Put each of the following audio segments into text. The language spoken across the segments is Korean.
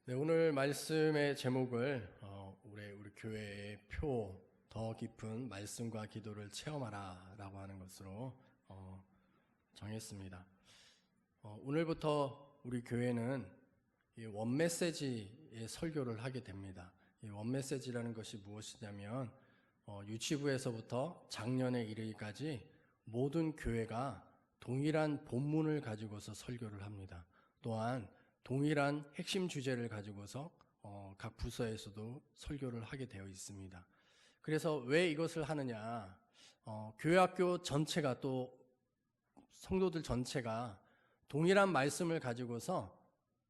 네, 오늘 말씀의 제목을 우리 교회의 표 더 깊은 말씀과 기도를 체험하라 라고 하는 것으로 정했습니다. 오늘부터 우리 교회는 이 원메시지의 설교를 하게 됩니다. 이 원메시지라는 것이 무엇이냐면 유치부에서부터 작년에 이르기까지 모든 교회가 동일한 본문을 가지고서 설교를 합니다. 또한 동일한 핵심 주제를 가지고서 각 부서에서도 설교를 하게 되어 있습니다. 그래서 왜 이것을 하느냐, 교회학교 전체가 또 성도들 전체가 동일한 말씀을 가지고서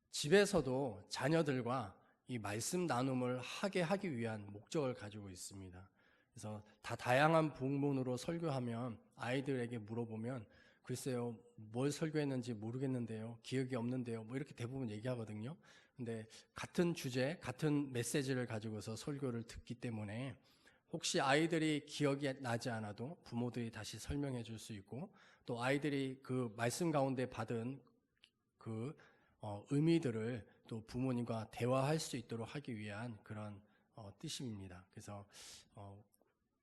집에서도 자녀들과 이 말씀 나눔을 하기 위한 목적을 가지고 있습니다. 그래서 다 다양한 본문으로 설교하면 아이들에게 물어보면 글쎄요, 뭘 설교했는지 모르겠는데요, 기억이 없는데요, 뭐 이렇게 대부분 얘기하거든요. 근데 같은 주제, 같은 메시지를 가지고서 설교를 듣기 때문에 혹시 아이들이 기억이 나지 않아도 부모들이 다시 설명해 줄 수 있고, 또 아이들이 그 말씀 가운데 받은 그 의미들을 또 부모님과 대화할 수 있도록 하기 위한 그런 뜻입니다. 그래서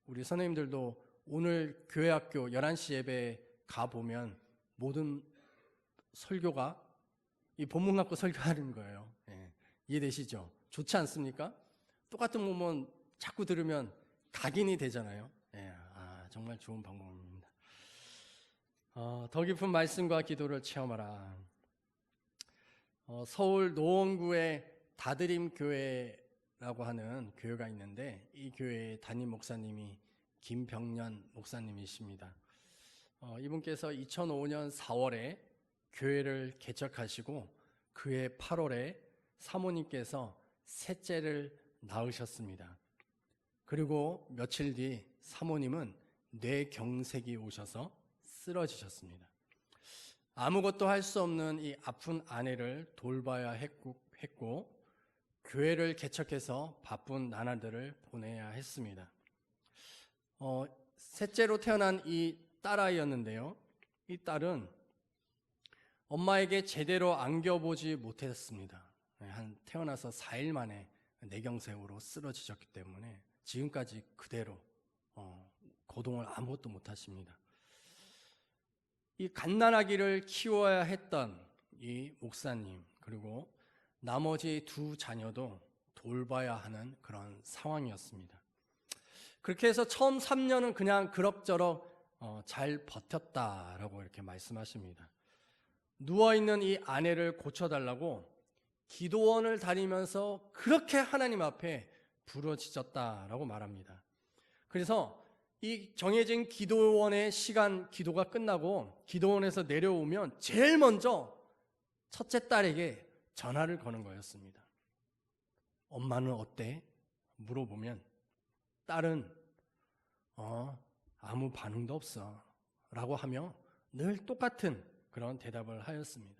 우리 선생님들도 오늘 교회학교 11시 예배에 가보면 모든 설교가 이 본문 갖고 설교하는 거예요. 예, 이해되시죠? 좋지 않습니까? 똑같은 본문 자꾸 들으면 각인이 되잖아요. 예, 정말 좋은 방법입니다. 더 깊은 말씀과 기도를 체험하라. 서울 노원구에 다드림 교회라고 하는 교회가 있는데, 이 교회의 담임 목사님이 김병년 목사님이십니다. 이분께서 2005년 4월에 교회를 개척하시고 그해 8월에 사모님께서 셋째를 낳으셨습니다. 그리고 며칠 뒤 사모님은 뇌경색이 오셔서 쓰러지셨습니다. 아무것도 할 수 없는 이 아픈 아내를 돌봐야 했고 교회를 개척해서 바쁜 나날들을 보내야 했습니다. 셋째로 태어난 이 딸아이였는데요, 이 딸은 엄마에게 제대로 안겨보지 못했습니다. 태어나서 4일 만에 뇌경색으로 쓰러지셨기 때문에 지금까지 그대로 거동을 아무것도 못하십니다. 이 갓난아기를 키워야 했던 이 목사님, 그리고 나머지 두 자녀도 돌봐야 하는 그런 상황이었습니다. 그렇게 해서 처음 3년은 그냥 그럭저럭 잘 버텼다라고 이렇게 말씀하십니다. 누워있는 이 아내를 고쳐달라고 기도원을 다니면서 그렇게 하나님 앞에 부르짖었다라고 말합니다. 그래서 이 정해진 기도원의 시간, 기도가 끝나고 기도원에서 내려오면 제일 먼저 첫째 딸에게 전화를 거는 거였습니다. 엄마는 어때? 물어보면 딸은 아무 반응도 없어 라고 하며 늘 똑같은 그런 대답을 하였습니다.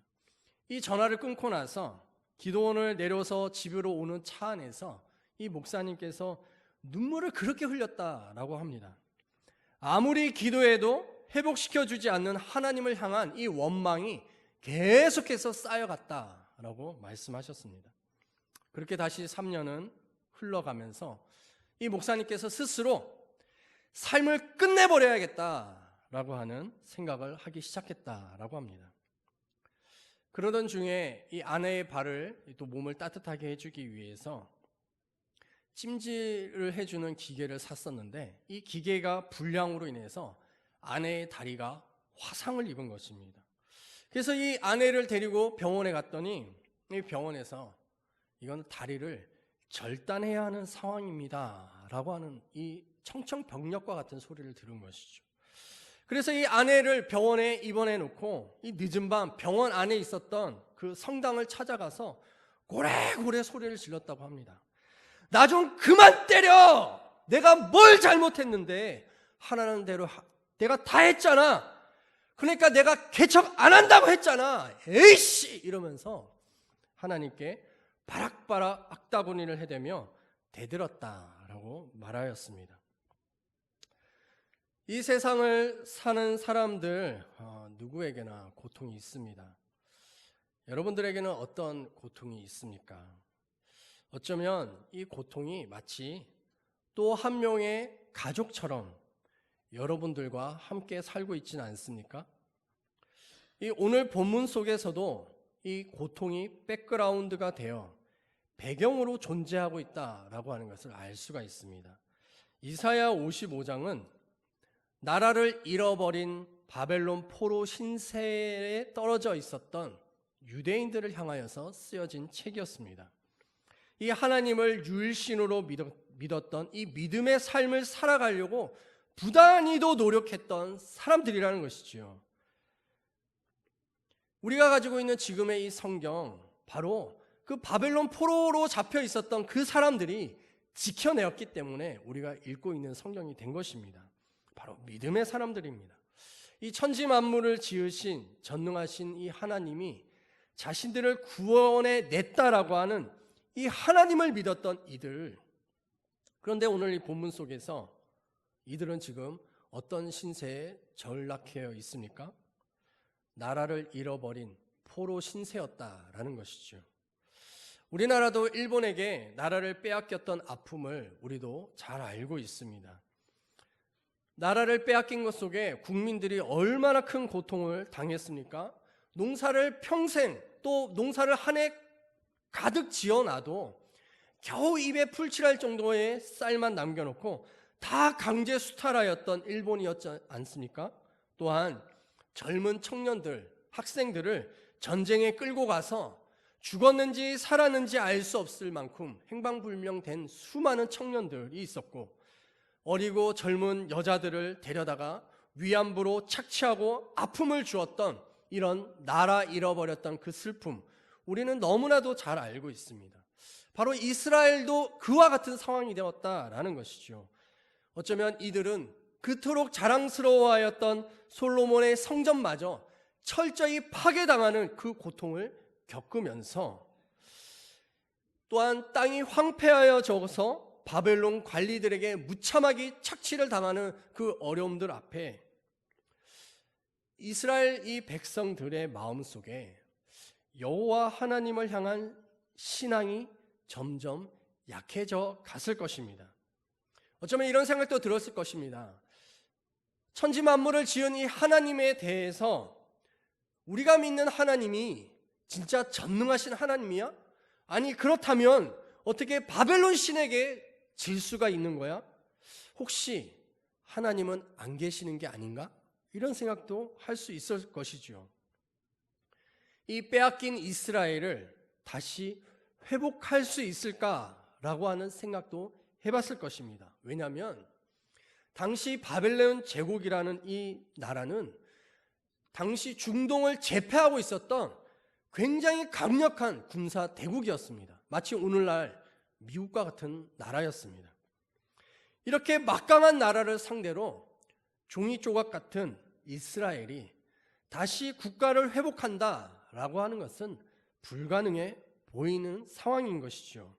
이 전화를 끊고 나서 기도원을 내려서 집으로 오는 차 안에서 이 목사님께서 눈물을 그렇게 흘렸다라고 합니다. 아무리 기도해도 회복시켜주지 않는 하나님을 향한 이 원망이 계속해서 쌓여갔다라고 말씀하셨습니다. 그렇게 다시 3년은 흘러가면서 이 목사님께서 스스로 삶을 끝내버려야겠다라고 하는 생각을 하기 시작했다라고 합니다. 그러던 중에 이 아내의 발을, 또 몸을 따뜻하게 해주기 위해서 찜질을 해주는 기계를 샀었는데, 이 기계가 불량으로 인해서 아내의 다리가 화상을 입은 것입니다. 그래서 이 아내를 데리고 병원에 갔더니 이 병원에서 이건 다리를 절단해야 하는 상황입니다 라고 하는 이 청청병력과 같은 소리를 들은 것이죠. 그래서 이 아내를 병원에 입원해 놓고 이 늦은 밤 병원 안에 있었던 그 성당을 찾아가서 고래고래 소리를 질렀다고 합니다. 나 좀 그만 때려! 내가 뭘 잘못했는데 하라는 대로 내가 다 했잖아. 그러니까 내가 개척 안 한다고 했잖아. 에이씨! 이러면서 하나님께 바락바락 악다구니를 해대며 대들었다라고 말하였습니다. 이 세상을 사는 사람들 누구에게나 고통이 있습니다. 여러분들에게는 어떤 고통이 있습니까? 어쩌면 이 고통이 마치 또 한 명의 가족처럼 여러분들과 함께 살고 있지는 않습니까? 이 오늘 본문 속에서도 이 고통이 백그라운드가 되어 배경으로 존재하고 있다라고 하는 것을 알 수가 있습니다. 이사야 55장은 나라를 잃어버린 바벨론 포로 신세에 떨어져 있었던 유대인들을 향하여서 쓰여진 책이었습니다. 이 하나님을 유일신으로 믿었던 이 믿음의 삶을 살아가려고 부단히도 노력했던 사람들이라는 것이지요. 우리가 가지고 있는 지금의 이 성경, 바로 그 바벨론 포로로 잡혀 있었던 그 사람들이 지켜내었기 때문에 우리가 읽고 있는 성경이 된 것입니다. 바로 믿음의 사람들입니다. 이 천지 만물을 지으신 전능하신 이 하나님이 자신들을 구원해 냈다라고 하는 이 하나님을 믿었던 이들. 그런데 오늘 이 본문 속에서 이들은 지금 어떤 신세에 전락해 있습니까? 나라를 잃어버린 포로 신세였다라는 것이죠. 우리나라도 일본에게 나라를 빼앗겼던 아픔을 우리도 잘 알고 있습니다. 나라를 빼앗긴 것 속에 국민들이 얼마나 큰 고통을 당했습니까? 농사를 평생, 또 농사를 한 해 가득 지어놔도 겨우 입에 풀칠할 정도의 쌀만 남겨놓고 다 강제 수탈하였던 일본이었지 않습니까? 또한 젊은 청년들, 학생들을 전쟁에 끌고 가서 죽었는지 살았는지 알 수 없을 만큼 행방불명된 수많은 청년들이 있었고, 어리고 젊은 여자들을 데려다가 위안부로 착취하고 아픔을 주었던 이런 나라 잃어버렸던 그 슬픔, 우리는 너무나도 잘 알고 있습니다. 바로 이스라엘도 그와 같은 상황이 되었다라는 것이죠. 어쩌면 이들은 그토록 자랑스러워하였던 솔로몬의 성전마저 철저히 파괴당하는 그 고통을 겪으면서, 또한 땅이 황폐하여져서 바벨론 관리들에게 무참하게 착취를 당하는 그 어려움들 앞에 이스라엘 이 백성들의 마음속에 여호와 하나님을 향한 신앙이 점점 약해져 갔을 것입니다. 어쩌면 이런 생각도 들었을 것입니다. 천지 만물을 지은 이 하나님에 대해서 우리가 믿는 하나님이 진짜 전능하신 하나님이야? 아니 그렇다면 어떻게 바벨론 신에게 질 수가 있는 거야? 혹시 하나님은 안 계시는 게 아닌가? 이런 생각도 할 수 있을 것이죠. 이 빼앗긴 이스라엘을 다시 회복할 수 있을까라고 하는 생각도 해봤을 것입니다. 왜냐하면 당시 바벨론 제국이라는 이 나라는 당시 중동을 제패하고 있었던 굉장히 강력한 군사 대국이었습니다. 마치 오늘날 미국과 같은 나라였습니다. 이렇게 막강한 나라를 상대로 종이 조각 같은 이스라엘이 다시 국가를 회복한다라고 하는 것은 불가능해 보이는 상황인 것이죠.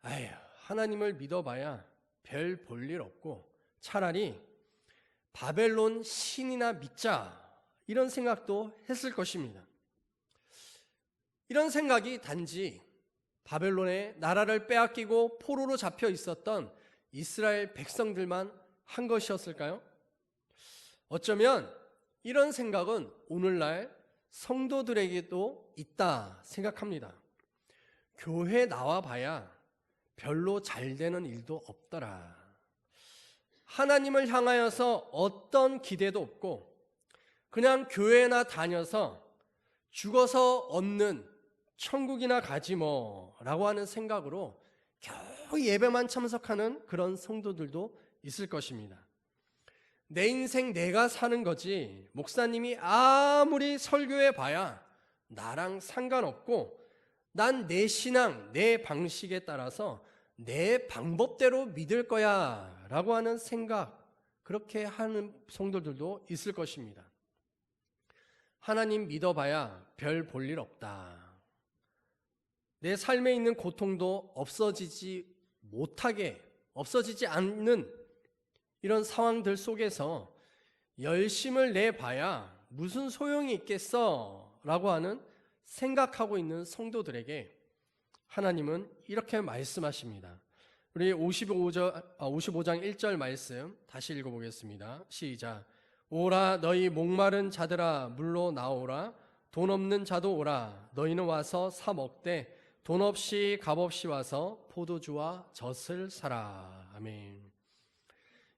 아휴, 하나님을 믿어봐야 별 볼 일 없고 차라리 바벨론 신이나 믿자, 이런 생각도 했을 것입니다. 이런 생각이 단지 바벨론의 나라를 빼앗기고 포로로 잡혀 있었던 이스라엘 백성들만 한 것이었을까요? 어쩌면 이런 생각은 오늘날 성도들에게도 있다 생각합니다. 교회 나와 봐야 별로 잘 되는 일도 없더라. 하나님을 향하여서 어떤 기대도 없고 그냥 교회나 다녀서 죽어서 얻는 천국이나 가지 뭐라고 하는 생각으로 겨우 예배만 참석하는 그런 성도들도 있을 것입니다. 내 인생 내가 사는 거지 목사님이 아무리 설교해 봐야 나랑 상관없고 난 내 신앙, 내 방식에 따라서 내 방법대로 믿을 거야 라고 하는 생각, 그렇게 하는 성도들도 있을 것입니다. 하나님 믿어봐야 별 볼 일 없다. 내 삶에 있는 고통도 없어지지 않는 이런 상황들 속에서 열심을 내봐야 무슨 소용이 있겠어 라고 하는 생각하고 있는 성도들에게 하나님은 이렇게 말씀하십니다. 우리 55장 1절 말씀 다시 읽어보겠습니다. 시작. 오라 너희 목마른 자들아 물로 나오라. 돈 없는 자도 오라. 너희는 와서 사 먹되 돈 없이 값 없이 와서 포도주와 젖을 사라. 아멘.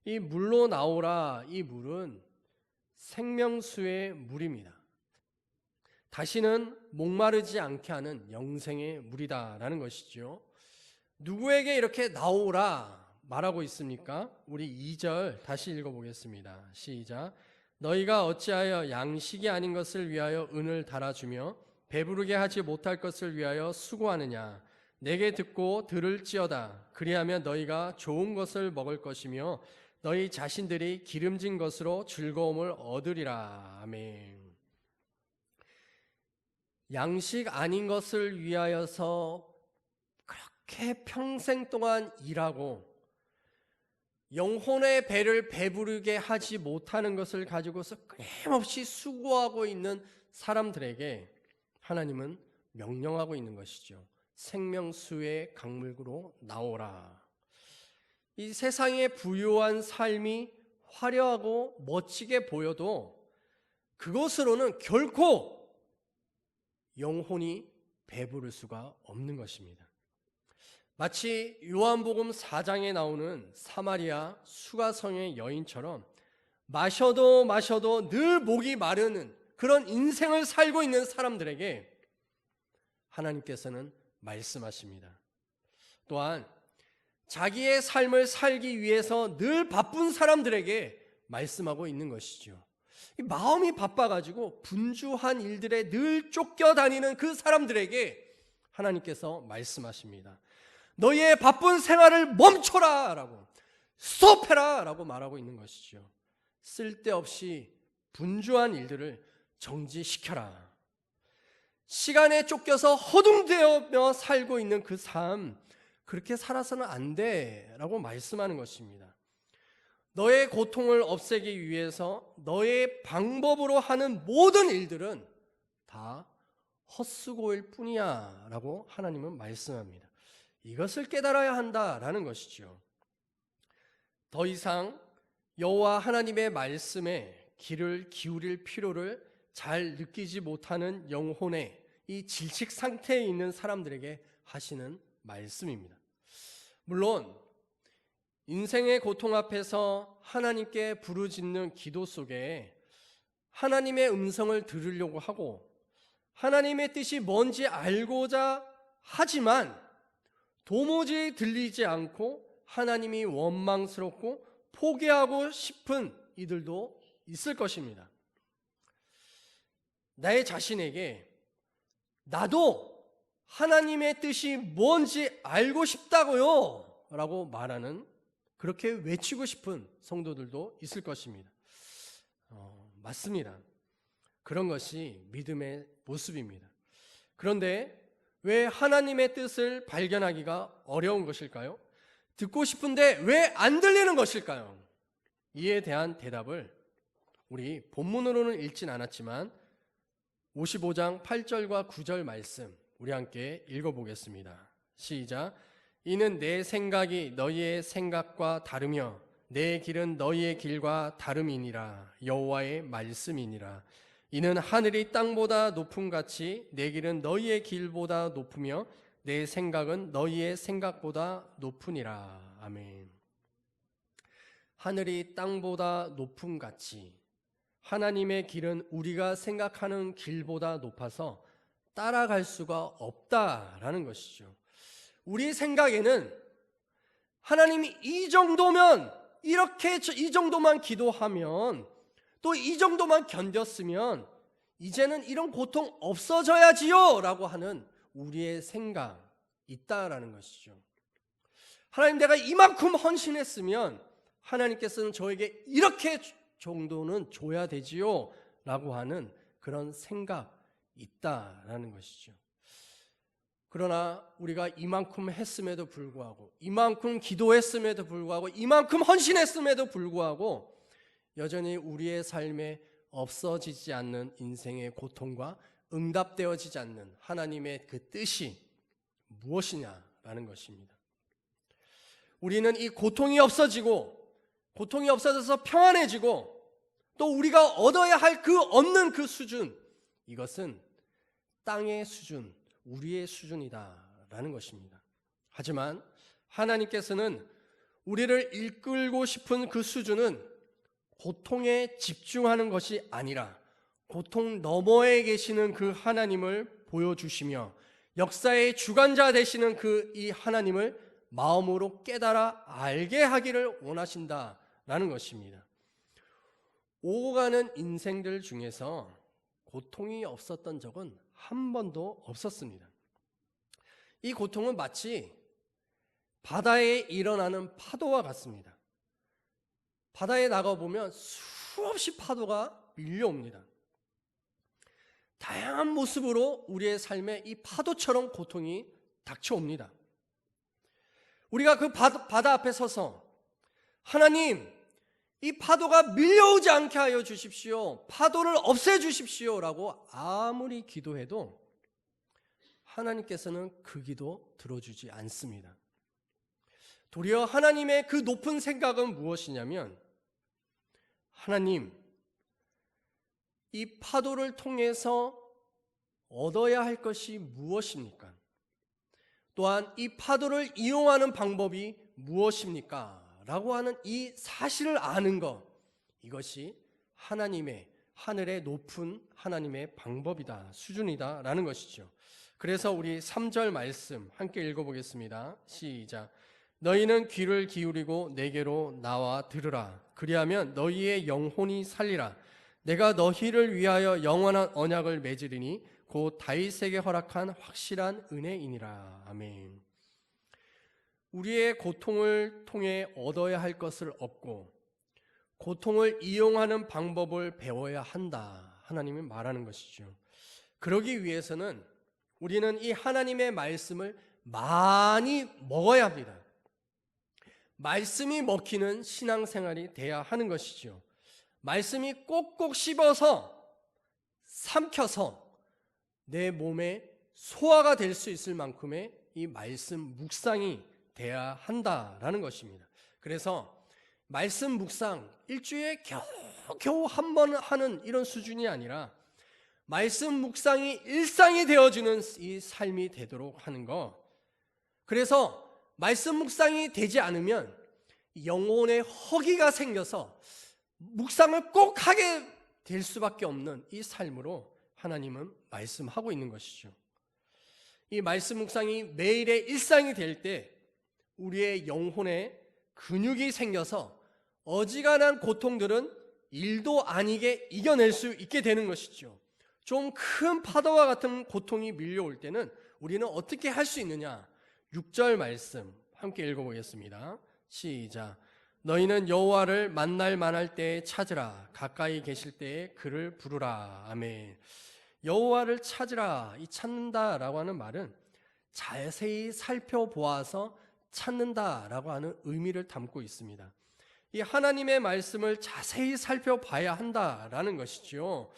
이 물로 나오라, 이 물은 생명수의 물입니다. 다시는 목마르지 않게 하는 영생의 물이다라는 것이죠. 누구에게 이렇게 나오라 말하고 있습니까? 우리 2절 다시 읽어보겠습니다. 시작. 너희가 어찌하여 양식이 아닌 것을 위하여 은을 달아주며 배부르게 하지 못할 것을 위하여 수고하느냐. 내게 듣고 들을지어다. 그리하면 너희가 좋은 것을 먹을 것이며 너희 자신들이 기름진 것으로 즐거움을 얻으리라. 아멘. 양식 아닌 것을 위하여서 그렇게 평생 동안 일하고 영혼의 배를 배부르게 하지 못하는 것을 가지고서 끊임없이 수고하고 있는 사람들에게 하나님은 명령하고 있는 것이죠. 생명수의 강물구로 나오라. 이 세상의 부유한 삶이 화려하고 멋지게 보여도 그것으로는 결코 영혼이 배부를 수가 없는 것입니다. 마치 요한복음 4장에 나오는 사마리아 수가성의 여인처럼 마셔도 늘 목이 마르는 그런 인생을 살고 있는 사람들에게 하나님께서는 말씀하십니다. 또한 자기의 삶을 살기 위해서 늘 바쁜 사람들에게 말씀하고 있는 것이죠. 마음이 바빠가지고 분주한 일들에 늘 쫓겨다니는 그 사람들에게 하나님께서 말씀하십니다. 너희의 바쁜 생활을 멈춰라 라고, 스톱해라 라고 말하고 있는 것이죠. 쓸데없이 분주한 일들을 정지시켜라. 시간에 쫓겨서 허둥대며 살고 있는 그 삶, 그렇게 살아서는 안 돼 라고 말씀하는 것입니다. 너의 고통을 없애기 위해서 너의 방법으로 하는 모든 일들은 다 헛수고일 뿐이야 라고 하나님은 말씀합니다. 이것을 깨달아야 한다라는 것이죠. 더 이상 여호와 하나님의 말씀에 귀를 기울일 필요를 잘 느끼지 못하는 영혼의 이 질식 상태에 있는 사람들에게 하시는 말씀입니다. 물론 인생의 고통 앞에서 하나님께 부르짖는 기도 속에 하나님의 음성을 들으려고 하고 하나님의 뜻이 뭔지 알고자 하지만 도무지 들리지 않고 하나님이 원망스럽고 포기하고 싶은 이들도 있을 것입니다. 나의 자신에게 나도 하나님의 뜻이 뭔지 알고 싶다고요 라고 말하는, 그렇게 외치고 싶은 성도들도 있을 것입니다. 맞습니다. 그런 것이 믿음의 모습입니다. 그런데 왜 하나님의 뜻을 발견하기가 어려운 것일까요? 듣고 싶은데 왜 안 들리는 것일까요? 이에 대한 대답을 우리 본문으로는 읽진 않았지만 55장 8절과 9절 말씀 우리 함께 읽어보겠습니다. 시작. 이는 내 생각이 너희의 생각과 다르며 내 길은 너희의 길과 다름이니라. 여호와의 말씀이니라. 이는 하늘이 땅보다 높음같이 내 길은 너희의 길보다 높으며 내 생각은 너희의 생각보다 높으니라. 아멘. 하늘이 땅보다 높음같이 하나님의 길은 우리가 생각하는 길보다 높아서 따라갈 수가 없다라는 것이죠. 우리 생각에는 하나님이 이 정도면, 이렇게 이 정도만 기도하면, 또 이 정도만 견뎠으면 이제는 이런 고통 없어져야지요 라고 하는 우리의 생각 있다라는 것이죠. 하나님, 내가 이만큼 헌신했으면 하나님께서는 저에게 이렇게 정도는 줘야 되지요 라고 하는 그런 생각 있다라는 것이죠. 그러나 우리가 이만큼 했음에도 불구하고, 이만큼 기도했음에도 불구하고, 이만큼 헌신했음에도 불구하고 여전히 우리의 삶에 없어지지 않는 인생의 고통과 응답되어지지 않는 하나님의 그 뜻이 무엇이냐라는 것입니다. 우리는 이 고통이 없어지고 고통이 없어져서 평안해지고 또 우리가 얻어야 할 그 얻는 그 수준, 이것은 땅의 수준, 우리의 수준이다라는 것입니다. 하지만 하나님께서는 우리를 이끌고 싶은 그 수준은 고통에 집중하는 것이 아니라 고통 너머에 계시는 그 하나님을 보여주시며 역사의 주관자 되시는 그 이 하나님을 마음으로 깨달아 알게 하기를 원하신다라는 것입니다. 오고 가는 인생들 중에서 고통이 없었던 적은 한 번도 없었습니다. 이 고통은 마치 바다에 일어나는 파도와 같습니다. 바다에 나가보면 수없이 파도가 밀려옵니다. 다양한 모습으로 우리의 삶에 이 파도처럼 고통이 닥쳐옵니다. 우리가 그 바다 앞에 서서 하나님, 이 파도가 밀려오지 않게 하여 주십시오. 파도를 없애주십시오. 라고 아무리 기도해도 하나님께서는 그 기도 들어주지 않습니다. 도리어 하나님의 그 높은 생각은 무엇이냐면, 하나님, 이 파도를 통해서 얻어야 할 것이 무엇입니까? 또한 이 파도를 이용하는 방법이 무엇입니까? 라고 하는 이 사실을 아는 것, 이것이 하나님의, 하늘의 높은 하나님의 방법이다, 수준이다 라는 것이죠. 그래서 우리 3절 말씀 함께 읽어보겠습니다. 시작. 너희는 귀를 기울이고 내게로 나와 들으라. 그리하면 너희의 영혼이 살리라. 내가 너희를 위하여 영원한 언약을 맺으리니 곧 다윗에게 허락한 확실한 은혜이니라. 아멘. 우리의 고통을 통해 얻어야 할 것을 얻고 고통을 이용하는 방법을 배워야 한다, 하나님이 말하는 것이죠. 그러기 위해서는 우리는 이 하나님의 말씀을 많이 먹어야 합니다. 말씀이 먹히는 신앙생활이 돼야 하는 것이죠. 말씀이 꼭꼭 씹어서 삼켜서 내 몸에 소화가 될 수 있을 만큼의 이 말씀 묵상이 돼야 한다라는 것입니다. 그래서 말씀 묵상 일주일에 겨우 한 번 하는 이런 수준이 아니라 말씀 묵상이 일상이 되어지는 이 삶이 되도록 하는 것. 그래서 말씀 묵상이 되지 않으면 영혼의 허기가 생겨서 묵상을 꼭 하게 될 수밖에 없는 이 삶으로 하나님은 말씀하고 있는 것이죠. 이 말씀 묵상이 매일의 일상이 될 때 우리의 영혼에 근육이 생겨서 어지간한 고통들은 일도 아니게 이겨낼 수 있게 되는 것이죠. 좀 큰 파도와 같은 고통이 밀려올 때는 우리는 어떻게 할 수 있느냐? 6절 말씀 함께 읽어보겠습니다. 시작. 너희는 여호와를 만날 만할 때에 찾으라. 가까이 계실 때에 그를 부르라. 아멘. 여호와를 찾으라. 이 찾는다라고 하는 말은 자세히 살펴보아서 찾는다라고 하는 의미를 담고 있습니다. 이 하나님의 말씀을 자세히 살펴봐야 한다라는 것이죠.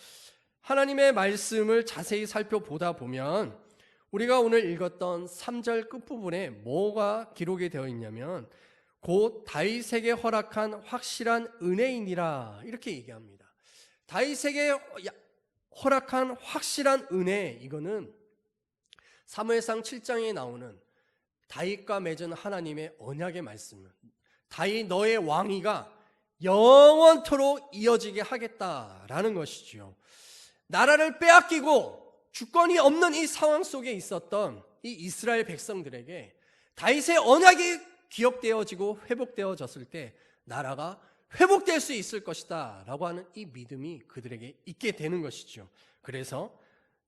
하나님의 말씀을 자세히 살펴보다 보면 우리가 오늘 읽었던 3절 끝부분에 뭐가 기록이 되어 있냐면 곧 다윗에게 허락한 확실한 은혜이니라 이렇게 얘기합니다. 다윗에게 허락한 확실한 은혜, 이거는 사무엘상 7장에 나오는 다윗과 맺은 하나님의 언약의 말씀, 다윗 너의 왕위가 영원토록 이어지게 하겠다라는 것이죠. 나라를 빼앗기고 주권이 없는 이 상황 속에 있었던 이 이스라엘 백성들에게 다윗의 언약이 기억되어지고 회복되어졌을 때 나라가 회복될 수 있을 것이다 라고 하는 이 믿음이 그들에게 있게 되는 것이죠. 그래서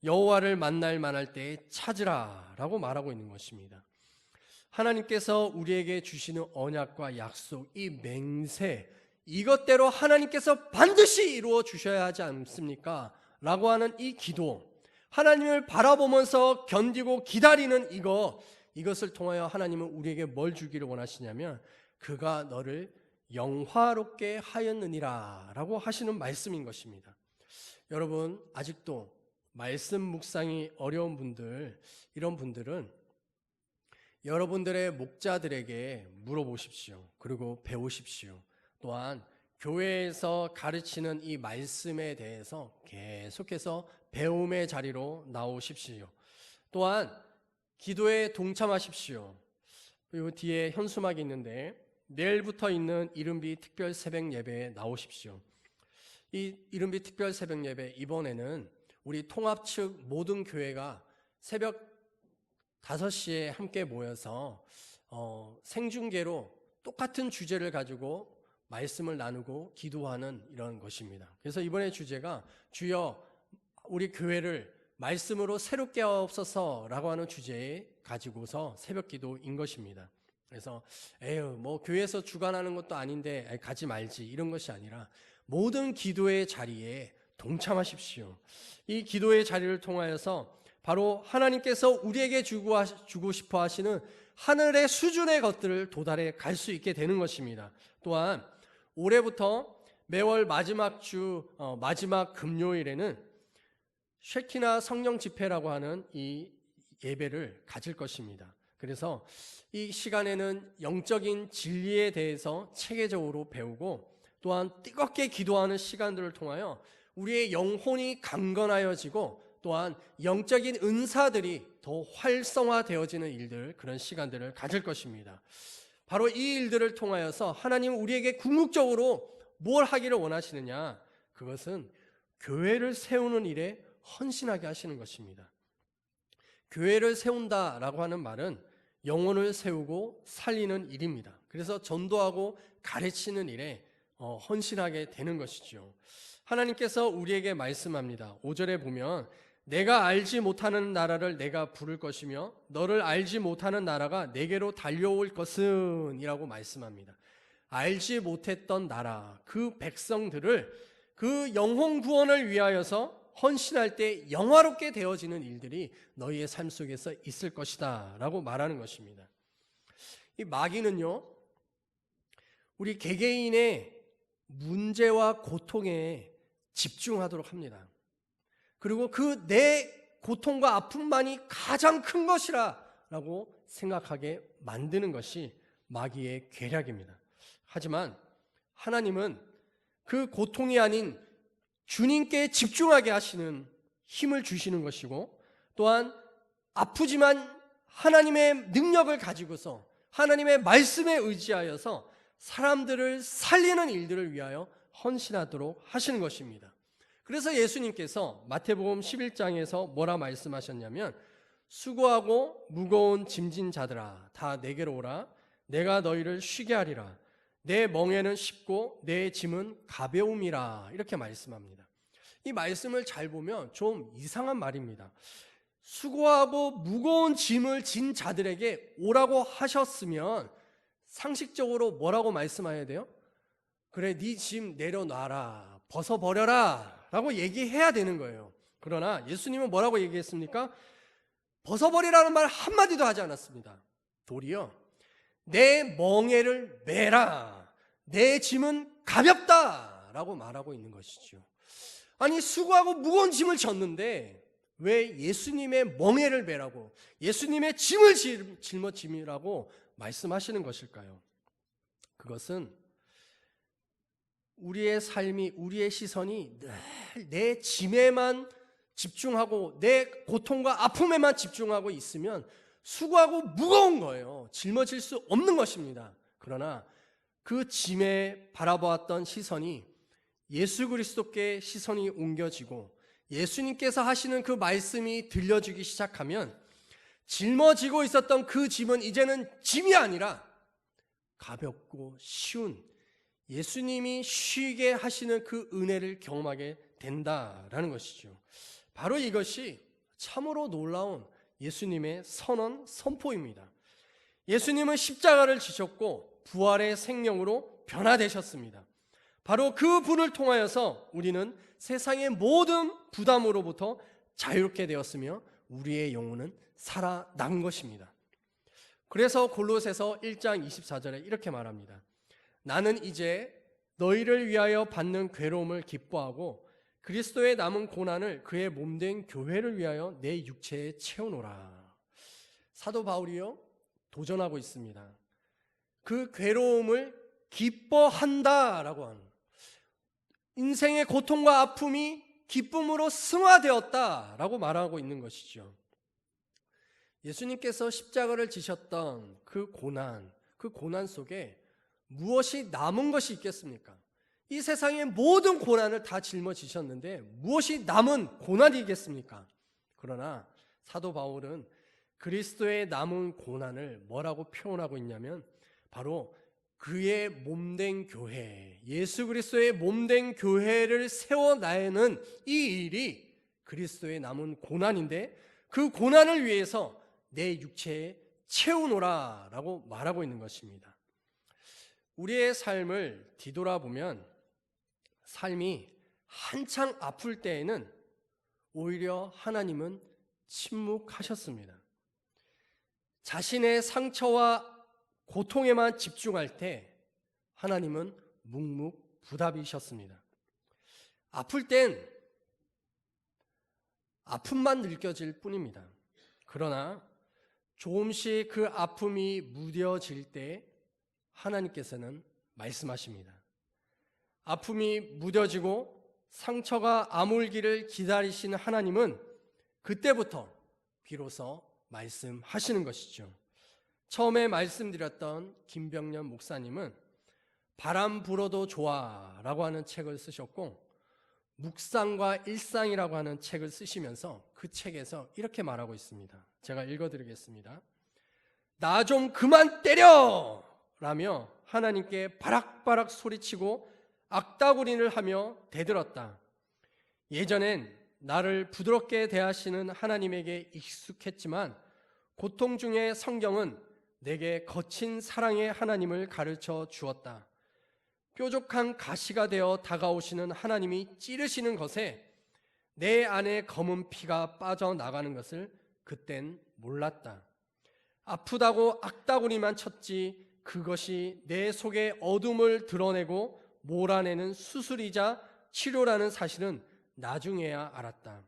여호와를 만날 만할 때에 찾으라 라고 말하고 있는 것입니다. 하나님께서 우리에게 주시는 언약과 약속, 이 맹세, 이것대로 하나님께서 반드시 이루어 주셔야 하지 않습니까? 라고 하는 이 기도, 하나님을 바라보면서 견디고 기다리는 이것을 통하여 하나님은 우리에게 뭘 주기를 원하시냐면 그가 너를 영화롭게 하였느니라 라고 하시는 말씀인 것입니다. 여러분, 아직도 말씀 묵상이 어려운 분들, 이런 분들은 여러분들의 목자들에게 물어보십시오. 그리고 배우십시오. 또한 교회에서 가르치는 이 말씀에 대해서 계속해서 배움의 자리로 나오십시오. 또한 기도에 동참하십시오. 그리고 뒤에 현수막이 있는데 내일부터 있는 이른비 특별 새벽 예배에 나오십시오. 이 이른비 특별 새벽 예배, 이번에는 우리 통합 측 모든 교회가 새벽 5시에 함께 모여서 생중계로 똑같은 주제를 가지고 말씀을 나누고 기도하는 이런 것입니다. 그래서 이번에 주제가 주여 우리 교회를 말씀으로 새롭게 하옵소서라고 하는 주제에 가지고서 새벽 기도인 것입니다. 그래서 뭐 교회에서 주관하는 것도 아닌데 가지 말지 이런 것이 아니라 모든 기도의 자리에 동참하십시오. 이 기도의 자리를 통하여서 바로 하나님께서 우리에게 주고 싶어 하시는 하늘의 수준의 것들을 도달해 갈 수 있게 되는 것입니다. 또한 올해부터 매월 마지막 주 마지막 금요일에는 쉐키나 성령 집회라고 하는 이 예배를 가질 것입니다. 그래서 이 시간에는 영적인 진리에 대해서 체계적으로 배우고 또한 뜨겁게 기도하는 시간들을 통하여 우리의 영혼이 강건하여지고 또한 영적인 은사들이 더 활성화되어지는 일들, 그런 시간들을 가질 것입니다. 바로 이 일들을 통하여서 하나님은 우리에게 궁극적으로 뭘 하기를 원하시느냐? 그것은 교회를 세우는 일에 헌신하게 하시는 것입니다. 교회를 세운다라고 하는 말은 영혼을 세우고 살리는 일입니다. 그래서 전도하고 가르치는 일에 헌신하게 되는 것이죠. 하나님께서 우리에게 말씀합니다. 5절에 보면 내가 알지 못하는 나라를 내가 부를 것이며 너를 알지 못하는 나라가 내게로 달려올 것은 이라고 말씀합니다. 알지 못했던 나라, 그 백성들을 그 영혼 구원을 위하여서 헌신할 때 영화롭게 되어지는 일들이 너희의 삶 속에서 있을 것이다 라고 말하는 것입니다. 이 마귀는요, 우리 개개인의 문제와 고통에 집중하도록 합니다. 그리고 그 내 고통과 아픔만이 가장 큰 것이라 라고 생각하게 만드는 것이 마귀의 계략입니다. 하지만 하나님은 그 고통이 아닌 주님께 집중하게 하시는 힘을 주시는 것이고, 또한 아프지만 하나님의 능력을 가지고서 하나님의 말씀에 의지하여서 사람들을 살리는 일들을 위하여 헌신하도록 하시는 것입니다. 그래서 예수님께서 마태복음 11장에서 뭐라 말씀하셨냐면 수고하고 무거운 짐진 자들아 다 내게로 오라 내가 너희를 쉬게 하리라 내 멍에는 쉽고 내 짐은 가벼움이라 이렇게 말씀합니다. 이 말씀을 잘 보면 좀 이상한 말입니다. 수고하고 무거운 짐을 진 자들에게 오라고 하셨으면 상식적으로 뭐라고 말씀해야 돼요? 그래, 네 짐 내려놔라, 벗어버려라 라고 얘기해야 되는 거예요. 그러나 예수님은 뭐라고 얘기했습니까? 벗어버리라는 말 한마디도 하지 않았습니다. 도리어 내 멍에를 메라, 내 짐은 가볍다 라고 말하고 있는 것이죠. 아니, 수고하고 무거운 짐을 졌는데 왜 예수님의 멍에를 메라고, 예수님의 짐을 짊어짐이라고 말씀하시는 것일까요? 그것은 우리의 삶이, 우리의 시선이 늘 내 짐에만 집중하고 내 고통과 아픔에만 집중하고 있으면 수고하고 무거운 거예요. 짊어질 수 없는 것입니다. 그러나 그 짐에 바라보았던 시선이 예수 그리스도께 시선이 옮겨지고 예수님께서 하시는 그 말씀이 들려주기 시작하면 짊어지고 있었던 그 짐은 이제는 짐이 아니라 가볍고 쉬운 예수님이 쉬게 하시는 그 은혜를 경험하게 된다라는 것이죠. 바로 이것이 참으로 놀라운 예수님의 선언 선포입니다. 예수님은 십자가를 지셨고 부활의 생명으로 변화되셨습니다. 바로 그 분을 통하여서 우리는 세상의 모든 부담으로부터 자유롭게 되었으며 우리의 영혼은 살아난 것입니다. 그래서 골로새서 1장 24절에 이렇게 말합니다. 나는 이제 너희를 위하여 받는 괴로움을 기뻐하고 그리스도의 남은 고난을 그의 몸된 교회를 위하여 내 육체에 채우노라. 사도 바울이요, 도전하고 있습니다. 그 괴로움을 기뻐한다라고 하는, 인생의 고통과 아픔이 기쁨으로 승화되었다라고 말하고 있는 것이죠. 예수님께서 십자가를 지셨던 그 고난 속에 무엇이 남은 것이 있겠습니까? 이 세상의 모든 고난을 다 짊어지셨는데 무엇이 남은 고난이겠습니까? 그러나 사도 바울은 그리스도의 남은 고난을 뭐라고 표현하고 있냐면 바로 그의 몸된 교회, 예수 그리스도의 몸된 교회를 세워나가는 이 일이 그리스도의 남은 고난인데, 그 고난을 위해서 내 육체에 채우노라 라고 말하고 있는 것입니다. 우리의 삶을 뒤돌아보면 삶이 한창 아플 때에는 오히려 하나님은 침묵하셨습니다. 자신의 상처와 고통에만 집중할 때 하나님은 묵묵부답이셨습니다. 아플 땐 아픔만 느껴질 뿐입니다. 그러나 조금씩 그 아픔이 무뎌질 때 하나님께서는 말씀하십니다. 아픔이 무뎌지고 상처가 아물기를 기다리시는 하나님은 그때부터 비로소 말씀하시는 것이죠. 처음에 말씀드렸던 김병년 목사님은 바람 불어도 좋아 라고 하는 책을 쓰셨고, 묵상과 일상이라고 하는 책을 쓰시면서 그 책에서 이렇게 말하고 있습니다. 제가 읽어드리겠습니다. 나 좀 그만 때려! 라며 하나님께 바락바락 소리치고 악다구린을 하며 대들었다. 예전엔 나를 부드럽게 대하시는 하나님에게 익숙했지만 고통 중에 성경은 내게 거친 사랑의 하나님을 가르쳐 주었다. 뾰족한 가시가 되어 다가오시는 하나님이 찌르시는 것에 내 안에 검은 피가 빠져나가는 것을 그땐 몰랐다. 아프다고 악다구리만 쳤지 그것이 내 속의 어둠을 드러내고 몰아내는 수술이자 치료라는 사실은 나중에야 알았다.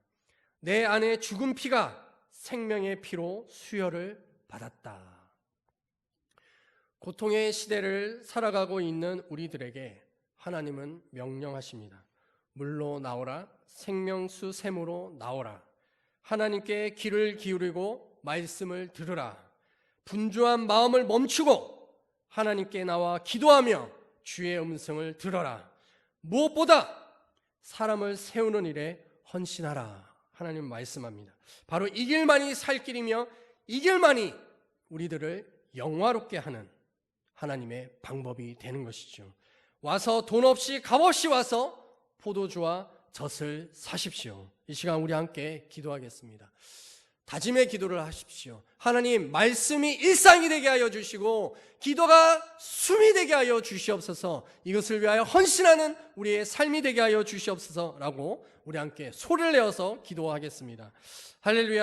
내 안에 죽은 피가 생명의 피로 수혈을 받았다. 고통의 시대를 살아가고 있는 우리들에게 하나님은 명령하십니다. 물로 나오라, 생명수 샘으로 나오라. 하나님께 귀를 기울이고 말씀을 들으라. 분주한 마음을 멈추고 하나님께 나와 기도하며 주의 음성을 들어라. 무엇보다 사람을 세우는 일에 헌신하라. 하나님 말씀합니다. 바로 이 길만이 살 길이며 이 길만이 우리들을 영화롭게 하는 하나님의 방법이 되는 것이죠. 와서 돈 없이 값 없이 와서 포도주와 젖을 사십시오. 이 시간 우리 함께 기도하겠습니다. 다짐의 기도를 하십시오. 하나님, 말씀이 일상이 되게 하여 주시고 기도가 숨이 되게 하여 주시옵소서. 이것을 위하여 헌신하는 우리의 삶이 되게 하여 주시옵소서라고 우리 함께 소리를 내어서 기도하겠습니다. 할렐루야.